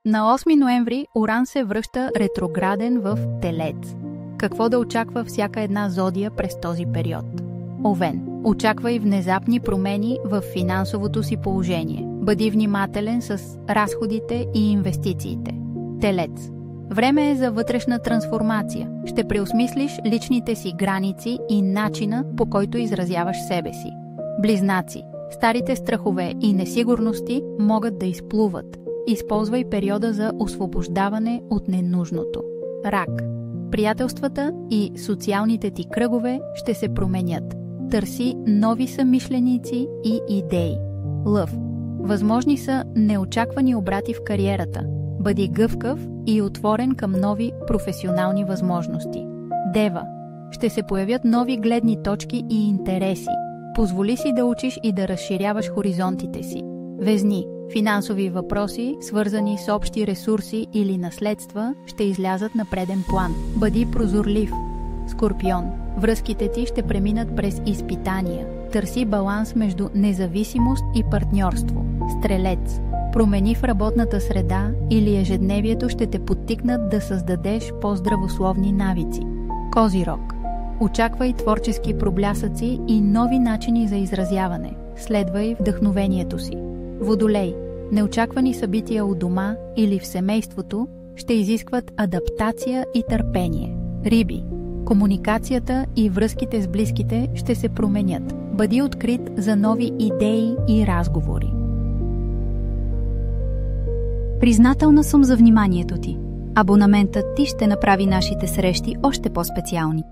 На 8 ноември Уран се връща ретрограден в Телец. Какво да очаква всяка една зодия през този период? Овен. Очаквай внезапни промени в финансовото си положение. Бъди внимателен с разходите и инвестициите. Телец. Време е за вътрешна трансформация. Ще преосмислиш личните си граници и начина, по който изразяваш себе си. Близнаци. Старите страхове и несигурности могат да изплуват. Използвай периода за освобождаване от ненужното. Рак. Приятелствата и социалните ти кръгове ще се променят. Търси нови съмишленици и идеи. Лъв. Възможни са неочаквани обрати в кариерата. Бъди гъвкав и отворен към нови професионални възможности. Дева. Ще се появят нови гледни точки и интереси. Позволи си да учиш и да разширяваш хоризонтите си. Везни. Финансови въпроси, свързани с общи ресурси или наследства, ще излязат на преден план. Бъди прозорлив. Скорпион. Връзките ти ще преминат през изпитания. Търси баланс между независимост и партньорство. Стрелец. Промени в работната среда или ежедневието ще те подтикнат да създадеш по-здравословни навици. Козирог. Очаквай творчески проблясъци и нови начини за изразяване. Следвай вдъхновението си. Водолей. Неочаквани събития у дома или в семейството ще изискват адаптация и търпение. Риби. Комуникацията и връзките с близките ще се променят. Бъди открит за нови идеи и разговори. Признателна съм за вниманието ти. Абонаментът ти ще направи нашите срещи още по-специални.